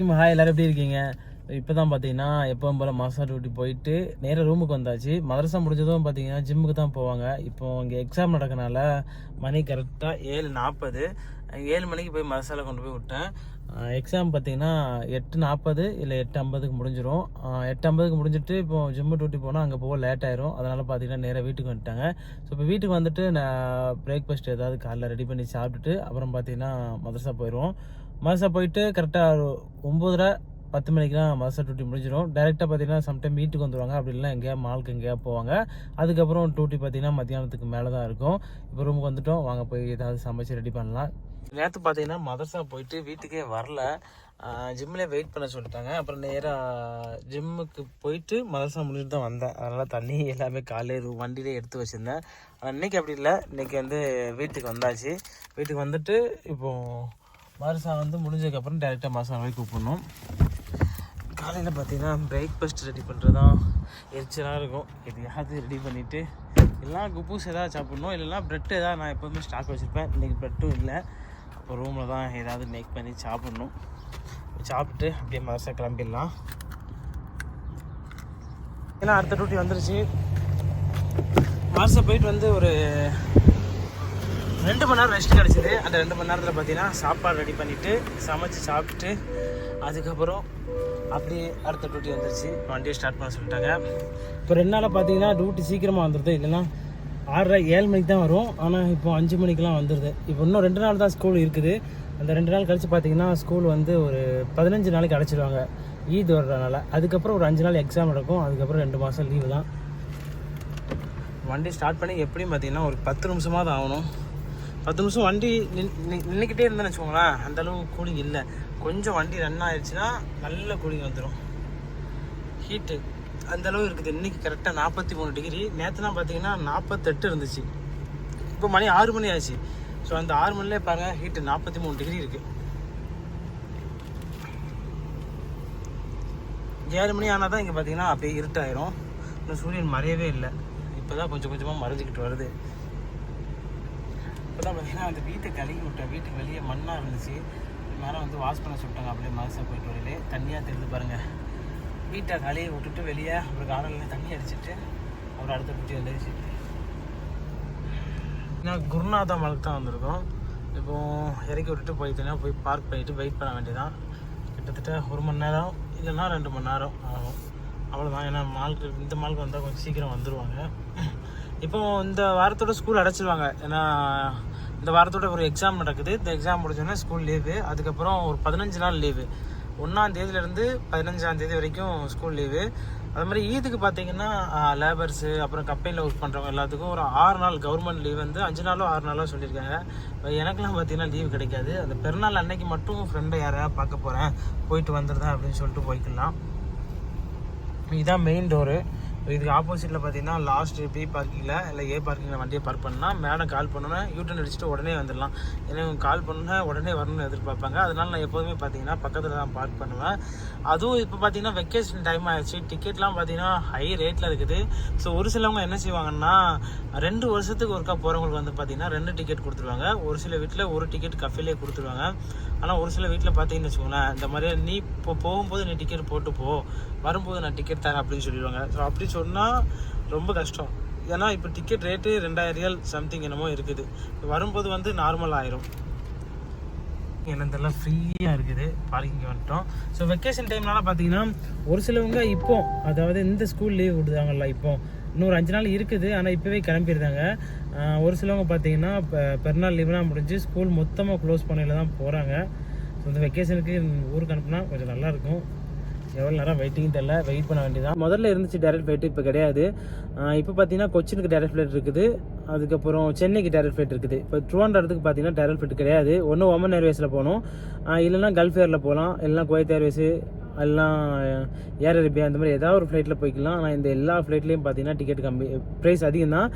Hi, எல்லாரும் எப்படி இருக்கீங்க? இப்போ தான் பார்த்தீங்கன்னா எப்பவும் போல் மாஸ்டர் டியூட்டி போயிட்டு நேராக ரூமுக்கு வந்தாச்சு. மதரசா முடிஞ்சதும் பார்த்தீங்கன்னா ஜிம்முக்கு தான் போவாங்க. இப்போ இங்கே எக்ஸாம் நடக்கனால மணி கரெக்டாக 7:40. 7 மணிக்கு போய் மதரசாவில் கொண்டு போய் விட்டேன். எக்ஸாம் பார்த்தீங்கன்னா 8:40 இல்லை 8:50க்கு முடிஞ்சிடும். 8:50க்கு முடிஞ்சிட்டு இப்போ ஜிம்மு டியூட்டி போனால் அங்கே போக லேட் ஆயிரும். அதனால் பார்த்தீங்கன்னா நேராக வீட்டுக்கு வந்துட்டாங்க. ஸோ இப்போ வீட்டுக்கு வந்துட்டு நான் பிரேக்ஃபாஸ்ட் ஏதாவது காலைல ரெடி பண்ணி சாப்பிட்டுட்டு அப்புறம் பார்த்தீங்கன்னா மதரசா போயிடுவோம். மதரசா போயிட்டு கரெக்டாக 9:30-10 மணிக்கெலாம் மதரசா டியூட்டி முடிஞ்சிடும். டேரெக்டாக பார்த்தீங்கன்னா சம்டைம் வீட்டுக்கு வந்துடுவாங்க. அப்படி இல்லைனா எங்கேயா மாலுக்கு எங்கேயா போவாங்க. அதுக்கப்புறம் டியூட்டி பார்த்தீங்கன்னா மத்தியானத்துக்கு மேலே தான் இருக்கும். இப்போ ரூமுக்கு வந்துட்டோம், வாங்க போய் ஏதாவது சமைச்சு ரெடி பண்ணலாம். நேற்று பார்த்தீங்கன்னா மதரசா போயிட்டு வீட்டுக்கே வரல, ஜிம்மில் வெயிட் பண்ண சொல்லிட்டாங்க. அப்புறம் நேராக ஜிம்முக்கு போயிட்டு மதரசா முடிச்சுட்டு தான் வந்தேன். அதனால் தண்ணி எல்லாமே காலையில் வண்டியிலே எடுத்து வச்சுருந்தேன். ஆனால் இன்றைக்கி அப்படி இல்லை, இன்றைக்கி வந்து வீட்டுக்கு வந்தாச்சு. வீட்டுக்கு வந்துட்டு இப்போது மதரசா வந்து முடிஞ்சதுக்கப்புறம் டேரெக்டாக மதரசா போய் கூப்பிடணும். காலையில் பார்த்தீங்கன்னா பிரேக்ஃபாஸ்ட் ரெடி பண்ணுறது தான் எரிச்சலாக இருக்கும். எதையாவது ரெடி பண்ணிவிட்டு எல்லாம் குப்பூஸ் எதாவது சாப்பிட்ணும், இல்லைனா ப்ரெட்டு எதாவது நான் எப்போதுமே ஸ்டாக் வச்சுருப்பேன். இன்றைக்கி ப்ரெட்டும் இல்லை. அப்போ ரூமில் தான் ஏதாவது மேக் பண்ணி சாப்பிட்ணும். சாப்பிட்டு அப்படியே மதரசா கிளம்பிடலாம். ஏன்னா அடுத்த டியூட்டி வந்துருச்சு. மதரசா போயிட்டு வந்து ஒரு 2 மணி நேரம் ரெஸ்ட் கிடச்சிது. அந்த 2 மணி நேரத்தில் பார்த்தீங்கன்னா சாப்பாடு ரெடி பண்ணிவிட்டு சமைச்சு சாப்பிட்டு அதுக்கப்புறம் அப்படியே அடுத்த டியூட்டி வந்துருச்சு. வண்டியை ஸ்டார்ட் பண்ண சொல்லிட்டாங்க. இப்போ 2 நாளாக பார்த்தீங்கன்னா டியூட்டி சீக்கிரமாக வந்துடுது, இல்லைன்னா 6:30-7 மணிக்கு தான் வரும். ஆனால் இப்போ 5 மணிக்கெலாம் வந்துடுது. இப்போ இன்னும் 2 நாள் தான் ஸ்கூல் இருக்குது. அந்த 2 நாள் கழித்து பார்த்தீங்கன்னா ஸ்கூல் வந்து ஒரு 15 நாளைக்கு அடைச்சிடுவாங்க ஈத் வர்றதுனால. அதுக்கப்புறம் ஒரு 5 நாள் எக்ஸாம் நடக்கும். அதுக்கப்புறம் 2 மாதம் லீவு தான். வண்டி ஸ்டார்ட் பண்ணி எப்படியும் பார்த்தீங்கன்னா ஒரு 10 நிமிஷமாக தான் ஆகணும். 10 நிமிஷம் வண்டி நின்றுக்கிட்டே இருந்தேன்னு வச்சுக்கோங்களேன், அந்தளவு கூலிங் இல்லை. கொஞ்சம் வண்டி ரன் ஆயிடுச்சுன்னா நல்ல கூலிங் வந்துடும். ஹீட்டு அந்தளவு இருக்குது. இன்றைக்கி கரெக்டாக 43 டிகிரி. நேற்றுலாம் பார்த்தீங்கன்னா 48 இருந்துச்சு. இப்போ மணி 6 மணி ஆச்சு. ஸோ அந்த 6 மணிலே பாருங்கள், ஹீட்டு 43 டிகிரி இருக்குது. 7 மணி ஆனால் தான் இங்கே பார்த்தீங்கன்னா அப்படியே இருட்டாயிரும். இன்னும் சூரியன் மறையவே இல்லை. இப்போ தான் கொஞ்சம் கொஞ்சமாக மறைஞ்சிக்கிட்டு வருது. இப்போ தான் பார்த்தீங்கன்னா அந்த வீட்டை கழுவி விட்டேன். வீட்டுக்கு வெளியே மண்ணாக இருந்துச்சு. மேலே வந்து வாஷ் பண்ண சொல்லிட்டாங்க. அப்படியே மதரசா போயிட்டு வரையிலே தண்ணியாக தெரிஞ்சு பாருங்கள். வீட்டை கழுவி விட்டுட்டு வெளியே அப்புறம் கார்டனில் தண்ணி அடிச்சுட்டு அப்புறம் அடுத்த குட்டி வந்துடுச்சு. நான் குருநாதா மலைக்கு தான் வந்திருக்கோம். இப்போது இறக்கி விட்டுட்டு போயிட்டேன்னா போய் பார்க் பண்ணிவிட்டு வெயிட் பண்ண வேண்டியதான். கிட்டத்தட்ட 1 மணி நேரம் இல்லைன்னா 2 மணி நேரம் ஆகும், அவ்வளோதான். ஏன்னா இந்த மாலுக்கு வந்தால் கொஞ்சம் சீக்கிரம் வந்துடுவாங்க. இப்போ இந்த வாரத்தோட ஸ்கூல் அடைச்சிடுவாங்க. ஏன்னா இந்த வாரத்தோட ஒரு எக்ஸாம் நடக்குது. இந்த எக்ஸாம் முடிஞ்சோடனே ஸ்கூல் லீவு. அதுக்கப்புறம் ஒரு 15 நாள் லீவு. 1ஆம் தேதியிலேருந்து 15ஆம் தேதி வரைக்கும் ஸ்கூல் லீவு. அது மாதிரி ஈதுக்கு பார்த்தீங்கன்னா லேபர்ஸு அப்புறம் கம்பெனியில் ஒர்க் பண்ணுறவங்க எல்லாத்துக்கும் ஒரு 6 நாள் கவர்மெண்ட் லீவ் வந்து 5 நாளோ 6 நாளோ சொல்லியிருக்காங்க. எனக்கெல்லாம் பார்த்தீங்கன்னா லீவ் கிடைக்காது. அந்த பெருநாள் அன்னைக்கு மட்டும் ஃப்ரெண்டை யாரையா பார்க்க போகிறேன், போயிட்டு வந்துடுறேன் அப்படின்னு சொல்லிட்டு போய்க்கலாம். இதுதான் மெயின் டோரு. இதுக்கு ஆப்போசிட்டில் பார்த்தீங்கன்னா லாஸ்ட் பி பார்க்கிங்கில் இல்லை ஏ பார்க்கிங்கில் வண்டியை பார்க் பண்ணால் மேடம் கால் பண்ணோன்னா யூட்டன் அடிச்சுட்டு உடனே வந்துடலாம். ஏன்னா இவங்க கால் பண்ணோன்னா உடனே வரணும்னு எதிர்பார்ப்பாங்க. அதனால நான் எப்போதுமே பார்த்தீங்கன்னா பக்கத்தில் தான் பார்க் பண்ணுவேன். அதுவும் இப்போ பார்த்தீங்கன்னா வெக்கேஷன் டைம் ஆகிடுச்சு. டிக்கெட்லாம் பார்த்தீங்கன்னா ஹை ரேட்டில் இருக்குது. ஸோ ஒரு சிலவங்க என்ன செய்வாங்கன்னா 2 வருஷத்துக்கு ஒருக்கா போகிறவங்களுக்கு வந்து பார்த்தீங்கன்னா 2 டிக்கெட் கொடுத்துருவாங்க. ஒரு சில வீட்டில் 1 டிக்கெட் கஃபேலே கொடுத்துருவாங்க. ஆனால் ஒரு சில வீட்டில் பார்த்தீங்கன்னு வச்சுக்கோங்களேன், இந்த மாதிரி நீ இப்போ போகும்போது நீ டிக்கெட் போட்டு போ, வரும்போது நான் டிக்கெட் தரேன் அப்படின்னு சொல்லிடுவாங்க. ஸோ அப்படி சொன்னால் ரொம்ப கஷ்டம். ஏன்னா இப்போ டிக்கெட் ரேட்டு 2000 ரியால் சம்திங் என்னமோ இருக்குது. வரும்போது வந்து நார்மல் ஆயிரும். என்னதெல்லாம் ஃப்ரீயாக இருக்குது. பார்க்கிங் வந்துட்டோம். ஸோ வெக்கேஷன் டைம்னால பார்த்தீங்கன்னா ஒரு சிலவங்க இப்போ அதாவது இந்த ஸ்கூல் லீவ் விடுதாங்கல்ல, இப்போ இன்னொரு 5 நாள் இருக்குது. ஆனால் இப்போவே கிளம்பிடுறாங்க. ஒரு சிலவங்க பார்த்தீங்கன்னா இப்போ பெருநாள் லீவ்லாம் முடிஞ்சு ஸ்கூல் மொத்தமாக க்ளோஸ் பண்ணையில் தான் போகிறாங்க. ஸோ இந்த வெக்கேஷனுக்கு ஊருக்கு அனுப்புனா கொஞ்சம் நல்லாயிருக்கும். எவ்வளோ நேரம் வெயிட்டிங் தெரியல, வெயிட் பண்ண வேண்டியதான். முதல்ல இருந்துச்சு டேரக்ட் ஃப்ளைட்டு, இப்போ கிடையாது. இப்போ பார்த்தீங்கன்னா கொச்சினுக்கு டேரக்ட் ஃப்ளைட் இருக்குது. அதுக்கப்புறம் சென்னைக்கு டேரக்ட் ஃப்ளைட் இருக்குது. இப்போ ட்ரிவாண்ட்ரத்துக்கு பார்த்தீங்கன்னா டேரக்ட் ஃப்ளைட் கிடையாது. ஒன்று ஒமன் ஏர்வேஸில் போகணும், இல்லைன்னா கல்ஃப் ஏரில் போகலாம், இல்லைனா குவைத் ஏர்வேஸு எல்லாம் ஏர் அரேபியா இந்த மாதிரி ஏதாவது ஒரு ஃப்ளைட்டில் போய்க்கலாம். ஆனால் இந்த எல்லா ஃப்ளைட்லேயும் பார்த்தீங்கன்னா டிக்கெட் கம்மி, ப்ரைஸ் அதிகம் தான்.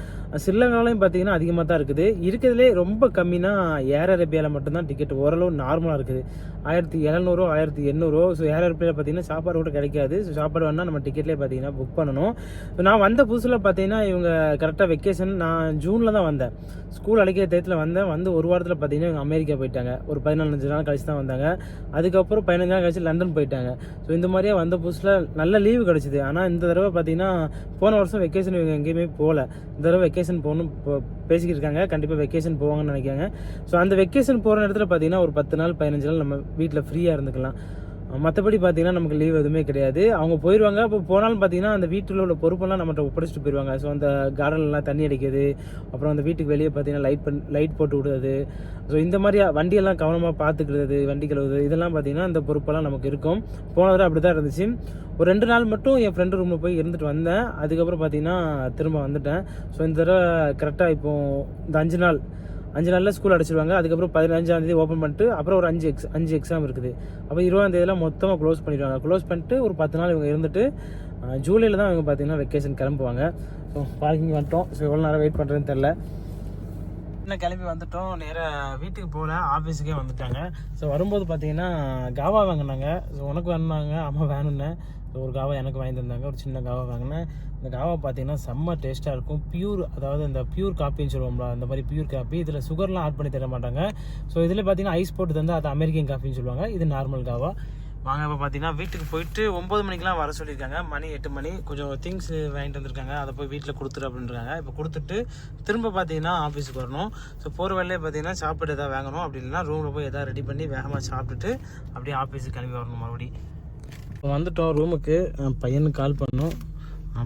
ஸ்ரீலங்காலையும் பார்த்தீங்கன்னா அதிகமாக தான் இருக்குது. இருக்கிறதுலே ரொம்ப கம்மினா ஏர் அரேபியாவில் மட்டும்தான் டிக்கெட் ஓரளவு நார்மலாக இருக்குது. 1700 1800. ஸோ ஏர் அரேபியாவில் பார்த்தீங்கன்னா சாப்பாடு கூட கிடைக்காது. ஸோ சாப்பாடு வேணால் நம்ம டிக்கெட்லேயே பார்த்தீங்கன்னா புக் பண்ணணும். நான் வந்த புதுசில் பார்த்தீங்கன்னா இவங்க கரெக்டாக வெக்கேஷன், நான் ஜூனில் தான் வந்தேன், ஸ்கூல் அழைக்கிற டயத்தில் வந்தேன். வந்து ஒரு வாரத்தில் பார்த்தீங்கன்னா இவங்க அமெரிக்கா போயிட்டாங்க. ஒரு 14 நாள் கழிச்சு தான் வந்தாங்க. அதுக்கப்புறம் 15 நாள் கழிச்சு லண்டன் போயிட்டாங்க. ஸோ இந்த மாதிரியே வந்த புதுசில் நல்ல லீவு கிடச்சிது. ஆனால் இந்த தடவை பார்த்தீங்கன்னா போன வருஷம் வெக்கேஷன் இவங்க எங்கேயுமே போகல. இந்த தடவை வெக்கேஷன் போகணும் பேசிக்கிட்டு இருக்காங்க. கண்டிப்பாக வெக்கேஷன் போவாங்கன்னு நினைக்கிறாங்க. ஸோ அந்த வெக்கேஷன் போகிற இடத்துல பார்த்தீங்கன்னா ஒரு 10 நாள் 15 நாள் நம்ம வீட்டில் ஃப்ரீயாக இருந்துக்கலாம். மற்றபடி பார்த்தீங்கன்னா நமக்கு லீவ் எதுவுமே கிடையாது. அவங்க போயிடுவாங்க. அப்போ போனாலும் பார்த்தீங்கன்னா அந்த வீட்டில் உள்ள பொறுப்பெல்லாம் நம்மகிட்ட ஒப்படைச்சிட்டு போயிடுவாங்க. ஸோ அந்த கார்டன்லாம் தண்ணி அடிக்கிறது, அப்புறம் அந்த வீட்டுக்கு வெளியே பார்த்தீங்கன்னா லைட் போட்டு விடுறது, ஸோ இந்த மாதிரி வண்டியெல்லாம் கவனமாக பார்த்துக்கிறது, வண்டி கழுவுது, இதெல்லாம் பார்த்தீங்கன்னா இந்த பொறுப்பெல்லாம் நமக்கு இருக்கும். போன தடவை அப்படி தான் இருந்துச்சு. ஒரு 2 நாள் மட்டும் என் ஃப்ரெண்டு ரூமில் போய் இருந்துட்டு வந்தேன். அதுக்கப்புறம் பார்த்தீங்கன்னா திரும்ப வந்துட்டேன். ஸோ இந்த தடவை கரெக்டாக இப்போது இந்த 5 நாளில் ஸ்கூல் அடைச்சிடுவாங்க. அதுக்கப்புறம் 15ஆம் தேதி ஓப்பன் பண்ணிட்டு அப்புறம் ஒரு 5 எக்ஸாம் இருக்குது. அப்போ 20ஆம் தேதியெல்லாம் மொத்தமாக க்ளோஸ் பண்ணிடுவாங்க. க்ளோஸ் பண்ணிட்டு ஒரு 10 நாள் இவங்க இருந்துட்டு ஜூலையில் தான் இவங்க பார்த்தீங்கன்னா வெக்கேஷன் கிளம்புவாங்க. ஸோ பார்க்கிங் வந்துட்டோம். ஸோ எவ்வளோ நேரம் வெயிட் பண்ணுறதுன்னு தெரில. இன்னும் கிளம்பி வந்துட்டோம். நேராக வீட்டுக்கு போகல, ஆஃபீஸுக்கே வந்துட்டாங்க. ஸோ வரும்போது பார்த்தீங்கன்னா காவா வாங்கினாங்க. ஸோ உனக்கு வேணுனாங்க, அம்மா வேணும்னு. ஸோ ஒரு காவா எனக்கு வாங்கி தந்தாங்க. ஒரு சின்ன காவா வாங்கினேன். இந்த காவா பார்த்தீங்கன்னா செம்ம டேஸ்ட்டாக இருக்கும். பியூர், அதாவது இந்த பியூர் காப்பின்னு சொல்லுவோம்ல, அந்த மாதிரி பியூர் காப்பி. இதில் சுகர்லாம் ஆட் பண்ணி தர மாட்டாங்க. ஸோ இதில் பார்த்தீங்கன்னா ஐஸ் போட்டு தந்தால் அது அமெரிக்கன் காஃபின்னு சொல்லுவாங்க. இது நார்மல் காவா. வாங்க இப்போ பார்த்தீங்கன்னா வீட்டுக்கு போயிட்டு 9 மணிக்கெலாம் வர சொல்லியிருக்காங்க. மணி 8 மணி. கொஞ்சம் திங்ஸ் வாங்கிட்டு வந்திருக்காங்க. அதை போய் வீட்டில் கொடுத்துரு அப்படின்றாங்க. இப்போ கொடுத்துட்டு திரும்ப பார்த்தீங்கன்னா ஆஃபீஸுக்கு வரணும். ஸோ போகிற வேலையே பார்த்தீங்கன்னா சாப்பிட்டு எதாவது வாங்கணும். அப்படி இல்லைன்னா ரூமில் போய் எதாவது ரெடி பண்ணி வேகமாக சாப்பிட்டுட்டு அப்படியே ஆஃபீஸுக்கு கிளம்பி வரணும் மறுபடியும். இப்போ வந்துட்டோம் ரூமுக்கு. பையனுக்கு கால் பண்ணோம்.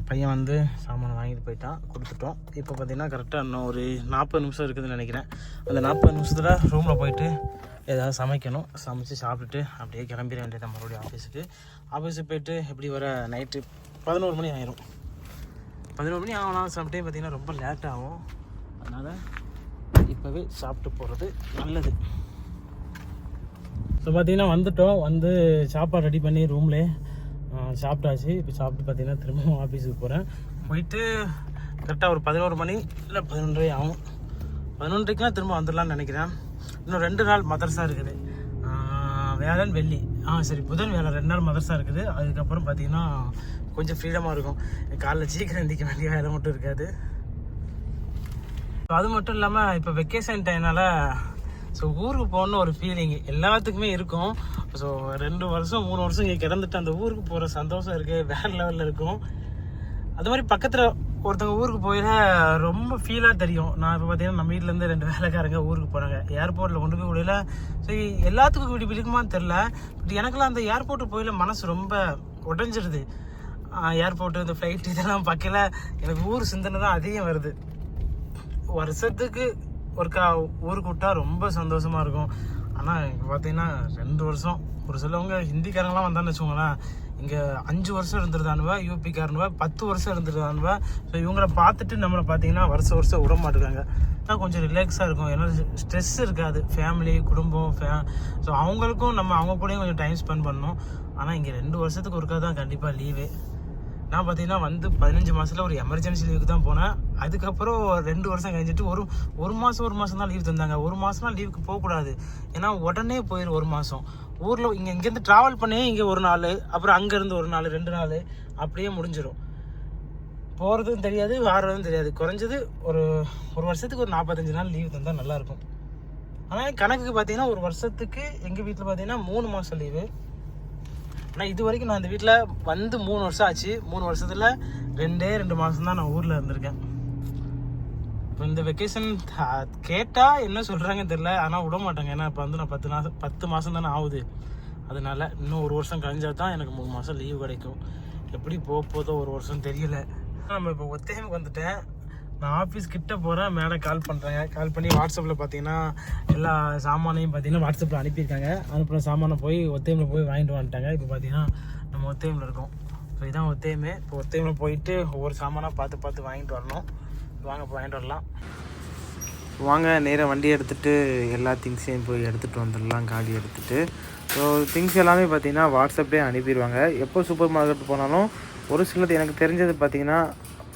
பையன் வந்து சாமானை வாங்கிட்டு போயிட்டான், கொடுத்துட்டோம். இப்போ பார்த்தீங்கன்னா கரெக்டாக இன்னும் ஒரு 40 நிமிஷம் இருக்குதுன்னு நினைக்கிறேன். அந்த 40 நிமிஷத்தில் ரூமில் போயிட்டு ஏதாவது சமைக்கணும். சமைச்சு சாப்பிட்டுட்டு அப்படியே கிளம்பிட வேண்டியதான் மறுபடியும் ஆஃபீஸுக்கு. ஆஃபீஸுக்கு போயிட்டு எப்படி வர நைட்டு 11 மணி ஆயிரும். 11 மணி ஆகலாம். சம்டைம் பார்த்திங்கன்னா ரொம்ப லேட் ஆகும். அதனால் இப்போவே சாப்பிட்டு போகிறது நல்லது. ஸோ பார்த்திங்கன்னா வந்துட்டோம். வந்து சாப்பாடு ரெடி பண்ணி ரூம்லேயே சாப்பிட்டாச்சு. இப்போ சாப்பிட்டு பார்த்திங்கன்னா திரும்பவும் ஆஃபீஸுக்கு போகிறேன். போயிட்டு கரெக்டாக ஒரு 11 மணி இல்லை 11:30 ஆகும். 11:30க்கெலாம் திரும்ப வந்துடலான்னு நினைக்கிறேன். இன்னும் 2 நாள் மதரசா இருக்குது. வியாழன் வெள்ளி, சரி புதன் வியாழன் 2 நாள் மதரசா இருக்குது. அதுக்கப்புறம் பார்த்திங்கன்னா கொஞ்சம் ஃப்ரீடமாக இருக்கும். காலைல சீக்கிரம் எந்திக்க வேண்டிய வேலை மட்டும் இருக்காது. அது மட்டும் இல்லாமல் இப்போ வெக்கேஷன் டைம்னால ஸோ ஊருக்கு போகணுன்னு ஒரு ஃபீலிங் எல்லாத்துக்குமே இருக்கும். ஸோ 2 வருஷம் 3 வருஷம் இங்கே கிடந்துட்டு அந்த ஊருக்கு போகிற சந்தோஷம் இருக்குது, வேறு லெவலில் இருக்கும். அது மாதிரி பக்கத்தில் ஒருத்தவங்க ஊருக்கு போயில ரொம்ப ஃபீலாக தெரியும். நான் இப்போ பார்த்தீங்கன்னா நம்ம வீட்டிலேருந்து 2 வேலைக்காரங்க ஊருக்கு போகிறாங்க. ஏர்போர்ட்டில் கொண்டு போய் விடையில சரி எல்லாத்துக்கும் இப்படி பிடிக்குமான்னு தெரில. பட் எனக்குலாம் அந்த ஏர்போர்ட்டுக்கு போயில மனசு ரொம்ப உடஞ்சிருது. ஏர்போர்ட்டு, இந்த ஃப்ளைட் இதெல்லாம் பார்க்கல எனக்கு ஊர் சிந்தனை தான் அதிகம் வருது. வருஷத்துக்கு ஒருக்கா ஊருக்கு விட்டா ரொம்ப சந்தோஷமாக இருக்கும். ஆனால் இங்கே பார்த்தீங்கன்னா 2 வருஷம், ஒரு சிலவங்க ஹிந்திக்காரங்களாம் வந்தான்னு வச்சுக்கோங்களேன், இங்கே 5 வருஷம் இருந்துருதானுவா, யூபிக்காரனுவா 10 வருஷம் இருந்துருதானுவா. ஸோ இவங்கள பார்த்துட்டு நம்மளை பார்த்தீங்கன்னா வருஷம் விட மாட்டேங்காங்க. தான் கொஞ்சம் ரிலாக்ஸாக இருக்கும். ஏன்னா ஸ்ட்ரெஸ் இருக்காது. ஃபேமிலி, குடும்பம், ஸோ அவங்களுக்கும் அவங்க கூடயும் கொஞ்சம் டைம் ஸ்பெண்ட் பண்ணணும். ஆனால் இங்கே 2 வருஷத்துக்கு ஒருக்கா தான் கண்டிப்பாக லீவு. நான் பார்த்தீங்கன்னா வந்து 15 மாதத்தில் ஒரு எமர்ஜென்சி லீவுக்கு தான் போனேன். அதுக்கப்புறம் 2 வருஷம் கழிஞ்சிட்டு ஒரு மாதம் தான் லீவ் தந்தாங்க. 1 மாதம்லாம் லீவுக்கு போகக்கூடாது. ஏன்னா உடனே போயிடும் 1 மாதம். ஊரில் இங்கேருந்து ட்ராவல் பண்ணி இங்கே 1 நாள், அப்புறம் அங்கேருந்து 1 நாள் 2 நாள் அப்படியே முடிஞ்சிடும். போகிறதும் தெரியாது, வாரதும் தெரியாது. குறைஞ்சது ஒரு வருஷத்துக்கு ஒரு 45 நாள் லீவு தந்தால் நல்லாயிருக்கும். ஆனால் கணக்குக்கு பார்த்தீங்கன்னா ஒரு வருஷத்துக்கு எங்கள் வீட்டில் பார்த்தீங்கன்னா 3 மாதம் லீவு. ஆனால் இது வரைக்கும் நான் இந்த வீட்டில் வந்து 3 வருஷம் ஆச்சு. 3 வருஷத்தில் 2 மாதம் தான் நான் ஊரில் இருந்திருக்கேன். இப்போ இந்த வெக்கேஷன் கேட்டால் என்ன சொல்கிறாங்கன்னு தெரில, ஆனால் விட மாட்டாங்க. ஏன்னா இப்போ வந்து நான் 10 மாதம் தானே ஆகுது. அதனால இன்னும் 1 வருஷம் கழிஞ்சால் தான் எனக்கு 3 மாதம் லீவு கிடைக்கும். எப்படி போதோ 1 வருஷம் தெரியல. நம்ம இப்போ ஒத்தையமுக்கு வந்துட்டேன். நான் ஆஃபீஸ் கிட்ட போகிறேன். மேலே கால் பண்ணுறாங்க. கால் பண்ணி வாட்ஸ்அப்பில் பார்த்தீங்கன்னா எல்லா சாமானையும் பார்த்தீங்கன்னா வாட்ஸ்அப்பில் அனுப்பியிருக்காங்க. அனுப்புகிற சாமானை போய் ஒத்தையமில் போய் வாங்கிட்டு வந்துட்டாங்க. இப்போ பார்த்தீங்கன்னா நம்ம ஒத்தையமில் இருக்கோம். ஸோ இதான் ஒத்தையமே. இப்போ ஒத்தையமில் போயிட்டு ஒவ்வொரு சாமானாக பார்த்து வாங்கிட்டு வரணும். வாங்க இப்போ வாங்கிட்டு வரலாம். வாங்க நேராக வண்டி எடுத்துகிட்டு எல்லா திங்ஸையும் போய் எடுத்துகிட்டு வந்துடலாம், காடி எடுத்துகிட்டு. ஸோ திங்ஸ் எல்லாமே பார்த்திங்கன்னா வாட்ஸ்அப்லேயே அனுப்பிடுவாங்க. எப்போ சூப்பர் மார்க்கெட் போனாலும் ஒரு சிலது எனக்கு தெரிஞ்சது பார்த்திங்கன்னா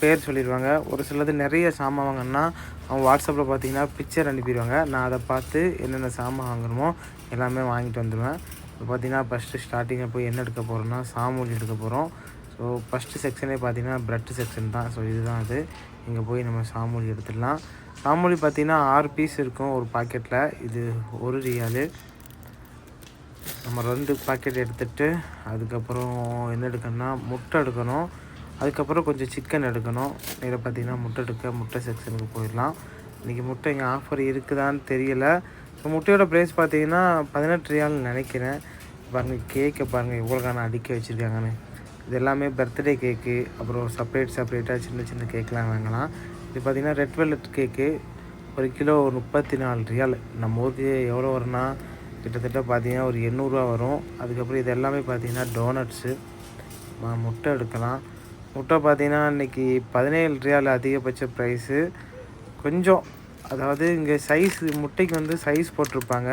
பேர் சொல்லிடுவாங்க. ஒரு சிலது நிறைய சாமான் வாங்கினா அவங்க வாட்ஸ்அப்பில் பார்த்திங்கன்னா பிக்சர் அனுப்பிடுவாங்க. நான் அதை பார்த்து என்னென்ன சாமான் வாங்கணுமோ எல்லாமே வாங்கிட்டு வந்துடுவேன். இப்போ பார்த்திங்கன்னா ஃபஸ்ட்டு ஸ்டார்டிங்கில் போய் என்ன எடுக்க போகிறோன்னா சாமூலி எடுக்க போகிறோம். ஸோ ஃபஸ்ட்டு செக்ஷனே பார்த்திங்கன்னா ப்ரெட் செக்ஷன் தான். ஸோ இதுதான் அது. இங்கே போய் நம்ம சாமூலி எடுத்துடலாம். சாமூலி பார்த்திங்கன்னா 6 பீஸ் இருக்கும் ஒரு பாக்கெட்டில். இது ₹1. நம்ம 2 பாக்கெட் எடுத்துகிட்டு அதுக்கப்புறம் என்ன எடுக்கணும்னா முட்டை எடுக்கணும். அதுக்கப்புறம் கொஞ்சம் சிக்கன் எடுக்கணும். இதில் பார்த்திங்கன்னா முட்டை செக்ஷனுக்கு போயிடலாம். இன்றைக்கி முட்டை இங்கே ஆஃபர் இருக்குதான்னு தெரியலை. ஸோ முட்டையோட ப்ரைஸ் பார்த்திங்கன்னா ₹18 நினைக்கிறேன். பாருங்கள் கேக்கை பாருங்கள் எவ்வளோக்கான அடுக்கி வச்சுருக்காங்கன்னு. இது எல்லாமே பர்த்டே கேக்கு. அப்புறம் செப்பரேட்டாக சின்ன கேக்கெலாம் வாங்கலாம். இது பார்த்திங்கன்னா ரெட் வெல்வெட் கேக்கு 1 கிலோ ₹34. நம்ம ஊருக்கு எவ்வளோ வரும்னா கிட்டத்தட்ட பார்த்திங்கன்னா ஒரு ₹800 வரும். அதுக்கப்புறம் இது எல்லாமே பார்த்திங்கன்னா டோனட்ஸு. முட்டை எடுக்கலாம். முட்டை பார்த்திங்கன்னா இன்றைக்கி ₹17 அதிகபட்ச ப்ரைஸு. கொஞ்சம் அதாவது இங்கே சைஸ் முட்டைக்கு வந்து சைஸ் போட்டிருப்பாங்க.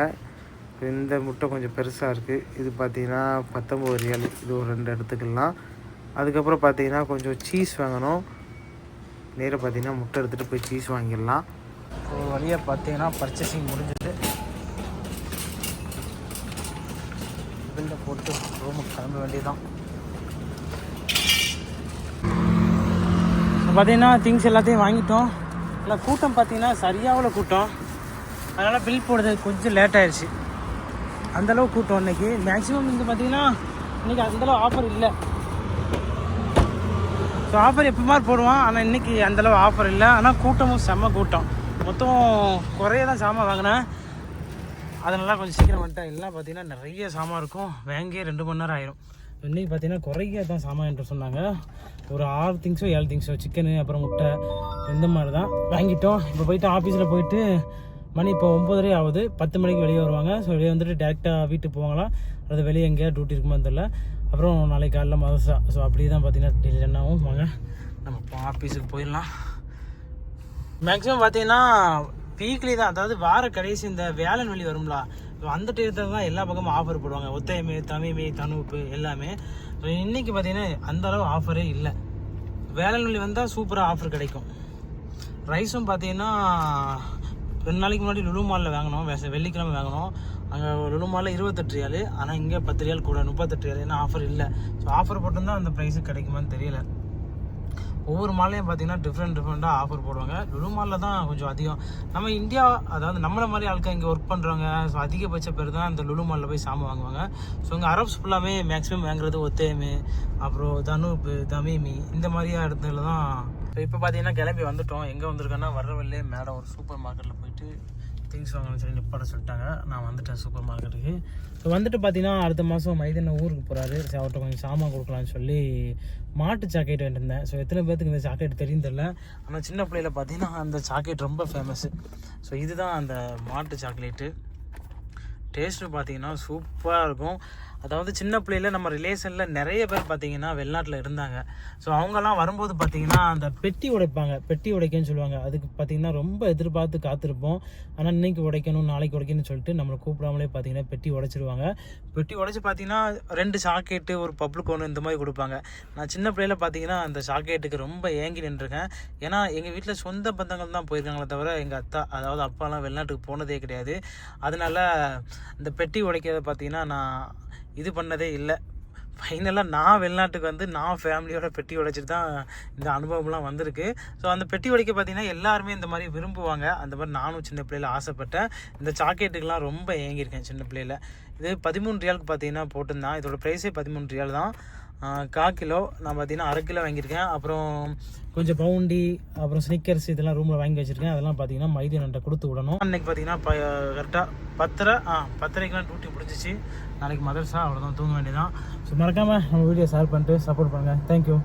இந்த முட்டை கொஞ்சம் பெருசாக இருக்குது. இது பார்த்திங்கன்னா ₹19. இது ஒரு 2 எடுத்துக்கலாம். அதுக்கப்புறம் பார்த்திங்கன்னா கொஞ்சம் சீஸ் வாங்கணும். நேராக பார்த்திங்கன்னா முட்டை எடுத்துகிட்டு போய் சீஸ் வாங்கிடலாம். ஒரு வழியாக பார்த்திங்கன்னா பர்ச்சேசிங் முடிஞ்சுட்டு பில்லை போட்டு ரூமுக்கு கிளம்ப வேண்டியதுதான். பார்த்திங்கன்னா திங்ஸ் எல்லாத்தையும் வாங்கிட்டோம். இல்லை கூட்டம் பார்த்திங்கன்னா சரியாக கூட்டம். அதனால் பில் போடுறது கொஞ்சம் லேட் ஆயிடுச்சு. அந்தளவு கூட்டம் இன்றைக்கி. மேக்ஸிமம் இங்கே பார்த்திங்கன்னா இன்றைக்கி அந்தளவு ஆஃபர் இல்லை. ஸோ ஆஃபர் எப்போ மாதிரி போடுவான். ஆனால் இன்றைக்கி அந்தளவு ஆஃபர் இல்லை. ஆனால் கூட்டமும் செம்ம கூட்டம். மொத்தம் குறைய தான் சாமான் வாங்கினேன். அதனால கொஞ்சம் சீக்கிரம் வந்துட்டேன். எல்லாம் பார்த்திங்கன்னா நிறைய சாமான் இருக்கும். வாங்கியே 2 மணி நேரம் ஆயிரும். இன்றைக்கி பார்த்திங்கன்னா குறைய தான் சாமான் என்று சொன்னாங்க. ஒரு 6 திங்ஸோ 7 திங்ஸோ சிக்கனு அப்புறம் முட்டை இந்த மாதிரி தான் வாங்கிட்டோம். இப்போ போயிட்டு ஆஃபீஸில் போயிட்டு மணி இப்போ 9:30 ஆகுது. 10 மணிக்கு வெளியே வருவாங்க. ஸோ வெளியே வந்துட்டு டேரெக்டாக வீட்டுக்கு போவாங்களா அது வெளியே எங்கேயா டியூட்டி இருக்குமான்னு தெரியல. அப்புறம் நாளைக்கு காலைல மதர்ஸா. ஸோ அப்படி தான் பார்த்திங்கன்னா டெய்லி என்னாகும். வாங்க நம்ம இப்போ ஆஃபீஸுக்கு போயிடலாம். மேக்ஸிமம் பார்த்திங்கன்னா வீக்லி தான், அதாவது வார கடைசி இந்த வேலன் வெளி வரும்ல அந்த டேத்தில் தான் எல்லா பக்கமும் ஆஃபர் போடுவாங்க. ஒத்தையமே தமிழ் தனுப்பு எல்லாமே. இன்றைக்கி பார்த்திங்கன்னா அந்தளவு ஆஃபரே இல்லை. வேலன் வெளி வந்தால் சூப்பராக ஆஃபர் கிடைக்கும். ரைஸும் பார்த்திங்கன்னா 2 நாளைக்கு முன்னாடி லுலு மாலில் வாங்கினோம். வெள்ளிக்கிழமை வாங்கினோம். அங்கே லுலு மாலில் ₹28. ஆனால் இங்கே ₹10 கூட ₹38. ஏன்னா ஆஃபர் இல்லை. ஸோ ஆஃபர் போட்டிருந்தால் அந்த ப்ரைஸுக்கு கிடைக்குமான்னு தெரியல. ஒவ்வொரு மாலையும் பார்த்திங்கன்னா டிஃப்ரெண்ட்டாக ஆஃபர் போடுவாங்க. லுலு மாலில் தான் கொஞ்சம் அதிகம். நம்ம இந்தியா அதாவது நம்மளை மாதிரி ஆட்கள் இங்கே ஒர்க் பண்ணுறவங்க. ஸோ அதிகபட்ச பேர் தான் இந்த லுலு மாலில் போய் சாமான் வாங்குவாங்க. ஸோ இங்கே அரப்ஸ் ஃபுல்லாமே மேக்ஸிமம் வாங்குறது ஒத்தேமி அப்புறம் தனுப்பு தமிமி இந்த மாதிரியா இடத்துல தான். ஸோ இப்போ பார்த்திங்கன்னா கிளம்பி வந்துட்டோம். எங்கே வந்திருக்கோன்னா வர்ற வழியே மேடம் ஒரு சூப்பர் மார்க்கெட்டில் போயிட்டு திங்ஸ் வாங்கணும்னு சொல்லி நிப்பாட சொல்லிட்டாங்க. நான் வந்துட்டேன் சூப்பர் மார்க்கெட்டுக்கு. ஸோ வந்துட்டு பார்த்தீங்கன்னா அடுத்த மாதம் மைதன ஊருக்கு போகிறாரு. ஸோ அவர்கிட்ட கொஞ்சம் சாமான் கொடுக்கலான்னு சொல்லி மாட்டு சாக்லேட் வேண்டியிருந்தேன். ஸோ எத்தனை பேருக்கு இந்த சாக்லேட் தெரியும் தெரியல. ஆனால் சின்ன பிள்ளையில் பார்த்தீங்கன்னா அந்த சாக்லேட் ரொம்ப ஃபேமஸ்ஸு. ஸோ இதுதான் அந்த மாட்டு சாக்லேட்டு. டேஸ்ட்டு பார்த்தீங்கன்னா சூப்பராக இருக்கும். அதாவது சின்ன பிள்ளையில் நம்ம ரிலேஷனில் நிறைய பேர் பார்த்திங்கன்னா வெளிநாட்டில் இருந்தாங்க. ஸோ அவங்கெல்லாம் வரும்போது பார்த்திங்கன்னா அந்த பெட்டி உடைப்பாங்க. பெட்டி உடைக்கன்னு சொல்லுவாங்க. அதுக்கு பார்த்திங்கன்னா ரொம்ப எதிர்பார்த்து காத்திருப்போம். ஆனால் இன்றைக்கி உடைக்கணும் நாளைக்கு உடைக்கணும்னு சொல்லிட்டு நம்மளை கூப்பிடாமலே பார்த்திங்கன்னா பெட்டி உடைச்சிருவாங்க. பெட்டி உடைச்சி பார்த்திங்கன்னா 2 சாக்கெட்டு ஒரு பப்ளுக்கு இந்த மாதிரி கொடுப்பாங்க. நான் சின்ன பிள்ளையில் பார்த்திங்கன்னா அந்த சாக்கெட்டுக்கு ரொம்ப ஏங்கி நின்றுருக்கேன். ஏன்னா எங்கள் வீட்டில் சொந்த பந்தங்கள் தான் போயிருக்காங்களே தவிர எங்கள் அத்தா அதாவது அப்பாலாம் வெளிநாட்டுக்கு போனதே கிடையாது. அதனால் இந்த பெட்டி உடைக்கிறத பார்த்திங்கன்னா நான் இது பண்ணதே இல்லை. ஃபைனலாக நான் வெளிநாட்டுக்கு வந்து நான் ஃபேமிலியோட பெட்டி உடைச்சிட்டு தான் இந்த அனுபவம்லாம் வந்திருக்கு. ஸோ அந்த பெட்டி உடைக்க பார்த்திங்கன்னா எல்லாருமே இந்த மாதிரி விரும்புவாங்க. அந்த மாதிரி நானும் சின்ன பிள்ளையில் ஆசைப்பட்டேன். இந்த சாக்லேட்டுக்கெலாம் ரொம்ப ஏங்கியிருக்கேன் சின்ன பிள்ளையில். இது ₹13 பார்த்திங்கன்னா போட்டிருந்தான். இதோட ப்ரைஸே ₹13 தான். 1/4 கிலோ நான் பார்த்திங்கன்னா 1/2 கிலோ வாங்கியிருக்கேன். அப்புறம் கொஞ்சம் பவுண்டி அப்புறம் ஸ்னிக்கர்ஸ் இதெல்லாம் ரூமில் வாங்கி வச்சுருக்கேன். அதெல்லாம் பார்த்திங்கன்னா மைதீனன்ட்ட கொடுத்து விடணும். அன்றைக்கி பார்த்திங்கன்னா கரெக்டாக 10:30 டியூட்டி முடிஞ்சிச்சு. நாளைக்கு மதர்ஸா அவ்வளோதான், தூங்க வேண்டியதான். ஸோ மறக்காமல் நம்ம வீடியோ ஷேர் பண்ணிட்டு சப்போர்ட் பண்ணுங்கள். தேங்க்யூ.